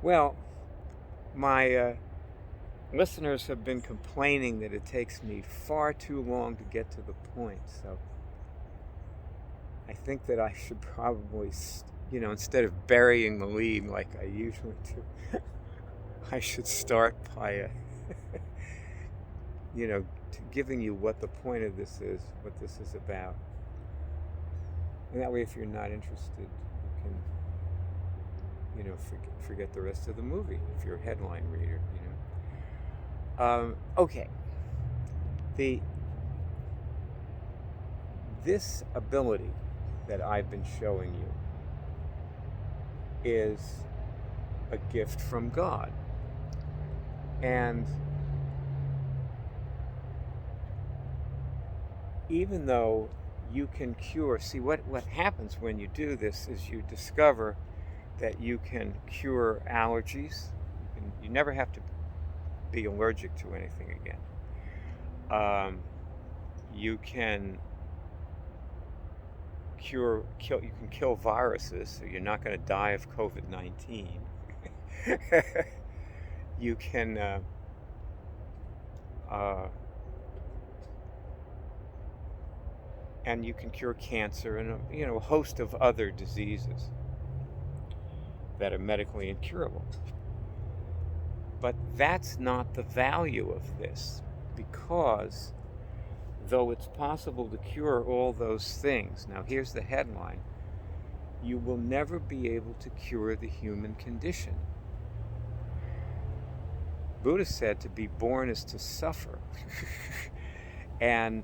Well, my listeners have been complaining that it takes me far too long to get to the point, so I think that I should probably, instead of burying the lead like I usually do, I should start by, giving you what the point of this is, what this is about. And that way, if you're not interested, you can, forget the rest of the movie if you're a headline reader. Okay. The This ability that I've been showing you is a gift from God. And even though you can cure, see what happens when you do this is you discover that you can cure allergies. You never have to be allergic to anything again. You can you can kill viruses, so you're not going to die of COVID-19. You can and you can cure cancer and a host of other diseases that are medically incurable. But that's not the value of this, because though it's possible to cure all those things, now here's the headline: you will never be able to cure the human condition. Buddha said to be born is to suffer. And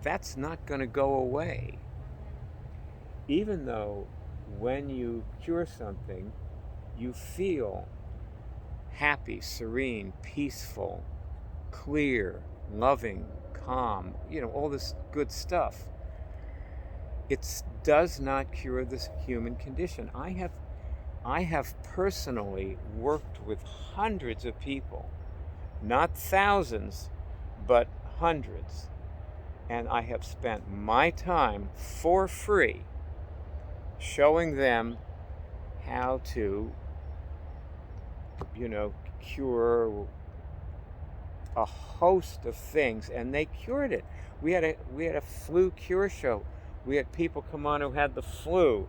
that's not going to go away. Even though when you cure something, you feel happy, serene, peaceful, clear, loving, calm, all this good stuff. It does not cure the human condition. I have personally worked with hundreds of people, not thousands, but hundreds. And I have spent my time for free showing them how to, cure a host of things, and they cured it. We had a flu cure show. We had people come on who had the flu,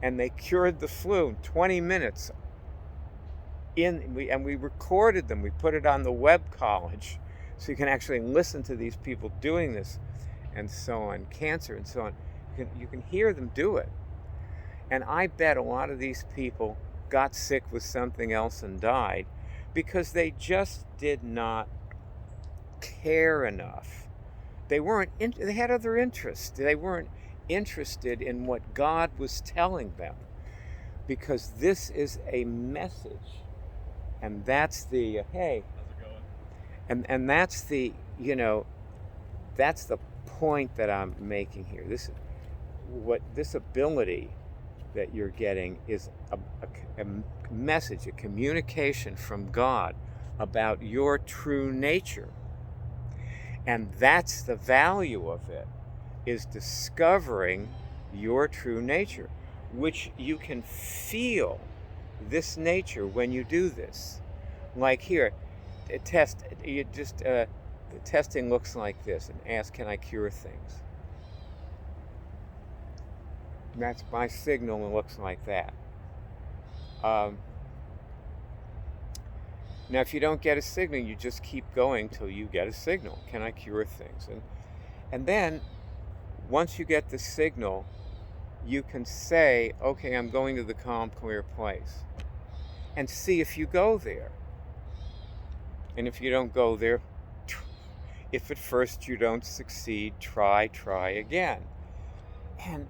and they cured the flu in 20 minutes. And we recorded them. We put it on the web college, so you can actually listen to these people doing this, and so on, cancer and so on. You can hear them do it. And I bet a lot of these people got sick with something else and died because they just did not care enough. They had other interests. They weren't interested in what God was telling them, because this is a message. And that's the hey. How's it going? And that's the that's the point that I'm making here. This ability that you're getting is a message, a communication from God about your true nature. And that's the value of it, is discovering your true nature, which you can feel this nature when you do this. Like here, the testing looks like this, and ask, can I cure things? And that's my signal, and looks like that. Now, if you don't get a signal, you just keep going till you get a signal. Can I cure things? And then, once you get the signal, you can say, okay, I'm going to the calm, clear place. And see if you go there. And if you don't go there, if at first you don't succeed, try again. And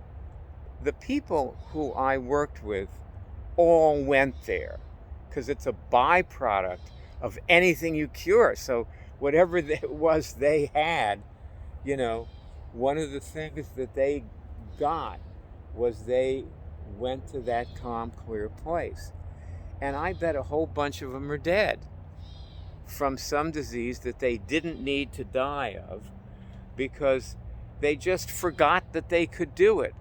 the people who I worked with all went there, because it's a byproduct of anything you cure. So whatever it was they had, one of the things that they got was they went to that calm, clear place. And I bet a whole bunch of them are dead from some disease that they didn't need to die of, because they just forgot that they could do it,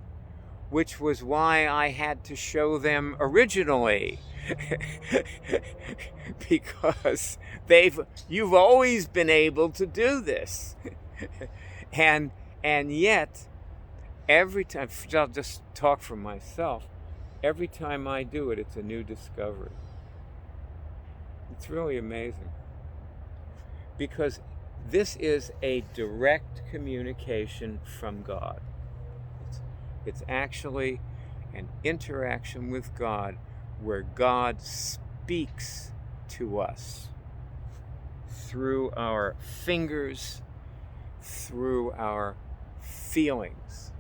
which was why I had to show them originally, because you've always been able to do this. and yet every time, I'll just talk for myself, every time I do it, it's a new discovery. It's really amazing, because this is a direct communication from God. It's actually an interaction with God where God speaks to us through our fingers, through our feelings,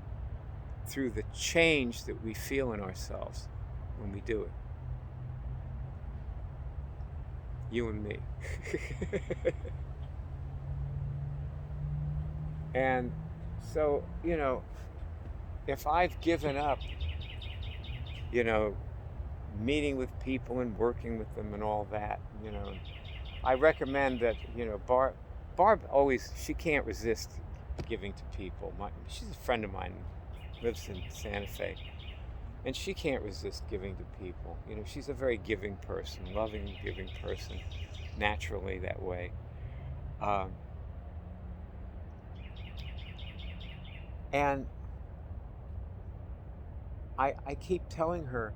through the change that we feel in ourselves when we do it. You and me. And so, if I've given up, meeting with people and working with them and all that, I recommend that, Barb always, she can't resist giving to people. She's a friend of mine, lives in Santa Fe, and she can't resist giving to people. She's a very giving person, loving, giving person, naturally that way. And I keep telling her,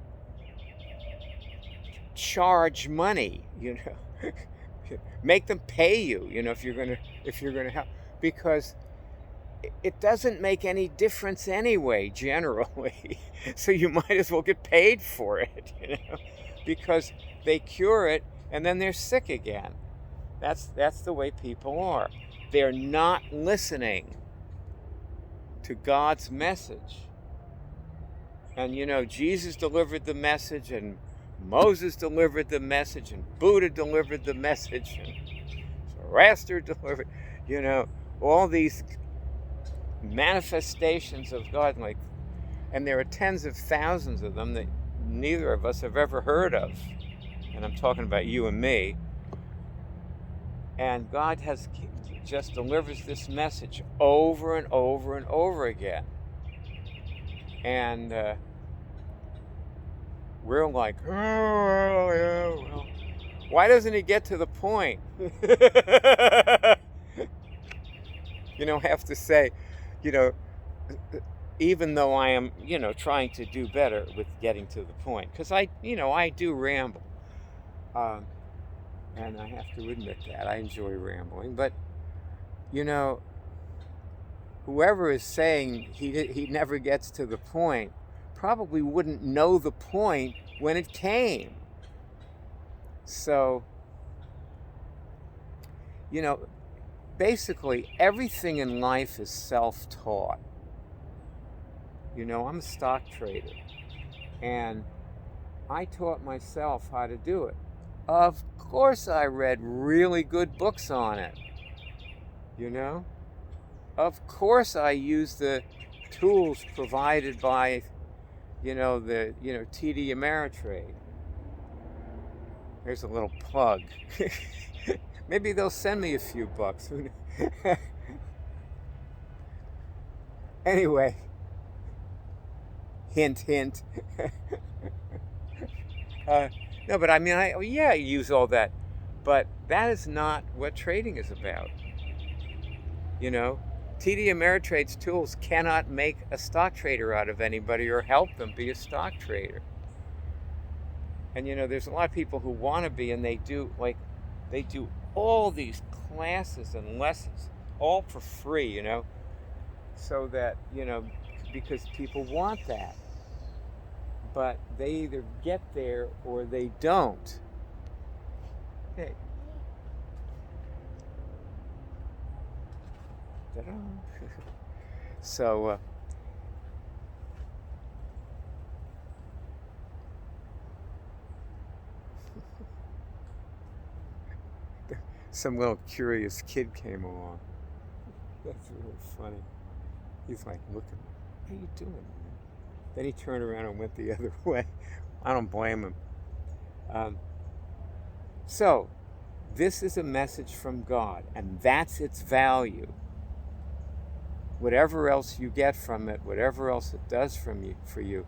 charge money, make them pay you, if you're gonna help, because it doesn't make any difference anyway, generally. So you might as well get paid for it, because they cure it and then they're sick again. That's the way people are. They're not listening to God's message. And Jesus delivered the message, and Moses delivered the message, and Buddha delivered the message, and Zoroaster delivered, all these manifestations of God, and there are tens of thousands of them that neither of us have ever heard of. And I'm talking about you and me. And God just delivers this message over and over and over again. And we're like, oh, yeah, well, why doesn't he get to the point? I have to say, even though I am, trying to do better with getting to the point, because I do ramble. And I have to admit that. I enjoy rambling. But, whoever is saying he never gets to the point probably wouldn't know the point when it came. So, basically everything in life is self-taught. I'm a stock trader, and I taught myself how to do it. Of course I read really good books on it. Of course I used the tools provided by the TD Ameritrade. Here's a little plug. Maybe they'll send me a few bucks. Anyway, hint, hint. No, but I use all that. But that is not what trading is about. TD Ameritrade's tools cannot make a stock trader out of anybody or help them be a stock trader. And there's a lot of people who want to be, and they do all these classes and lessons all for free, so that, because people want that. But they either get there or they don't. Hey. Ta-da. So, some little curious kid came along. That's really funny. He's like, look at me. What are you doing? Then he turned around and went the other way. I don't blame him. So, this is a message from God, and that's its value. Whatever else you get from it, whatever else it does for you,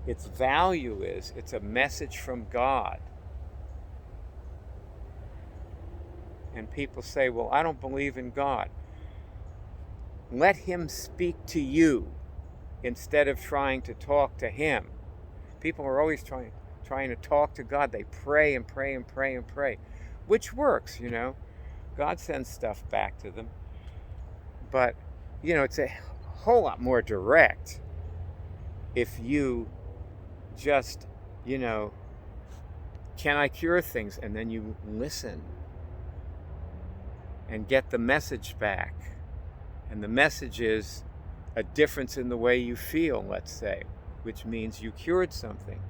Its value is it's a message from God. And people say, well, I don't believe in God. Let him speak to you instead of trying to talk to him. People are always trying to talk to God. They pray and pray and pray and pray, which works, you know. God sends stuff back to them. But, you know, it's a whole lot more direct if you just, you know, can I cure things? And then you listen and get the message back. And the message is a difference in the way you feel, let's say, which means you cured something,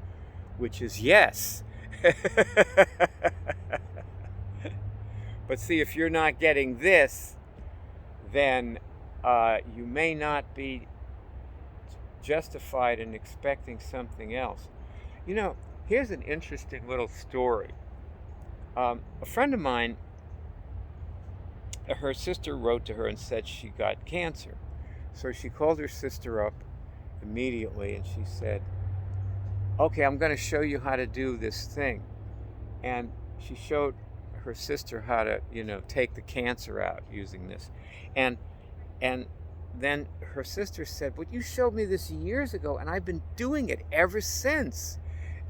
which is yes. But see, if you're not getting this, then you may not be justified in expecting something else. You know, here's an interesting little story. A friend of mine, her sister wrote to her and said she got cancer. So she called her sister up immediately and she said, okay, I'm going to show you how to do this thing. And she showed her sister how to, you know, take the cancer out using this. And then her sister said, well, you showed me this years ago and I've been doing it ever since,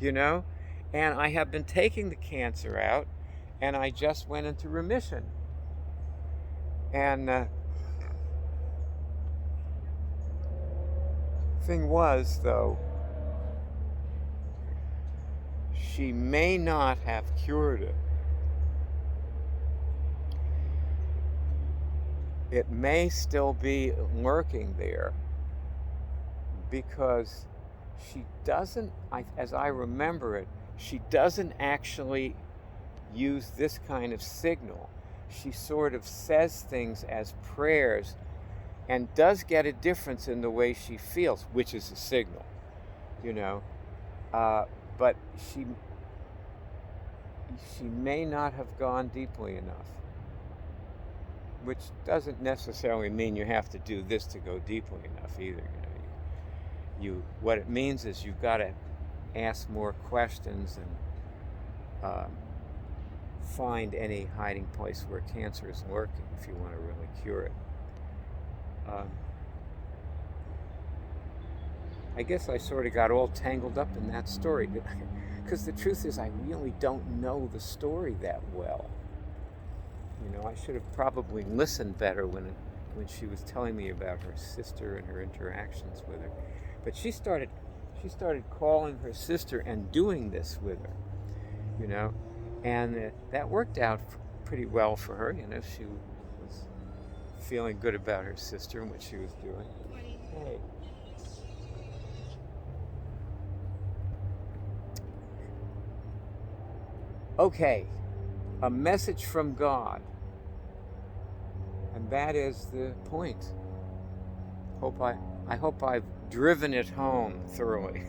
you know, and I have been taking the cancer out and I just went into remission. And thing was, though, she may not have cured it. It may still be lurking there because she doesn't, as I remember it, she doesn't actually use this kind of signal. She sort of says things as prayers and does get a difference in the way she feels, which is a signal, you know. But she may not have gone deeply enough, which doesn't necessarily mean you have to do this to go deeply enough either. You know, what it means is you've got to ask more questions and find any hiding place where cancer is lurking if you want to really cure it. I guess I sort of got all tangled up in that story because the truth is I really don't know the story that well. You know, I should have probably listened better when she was telling me about her sister and her interactions with her. But she started calling her sister and doing this with her, you know, and that worked out pretty well for her. You know, she was feeling good about her sister and what she was doing. Hey. Okay, a message from God. And that is the point. I hope I've driven it home thoroughly.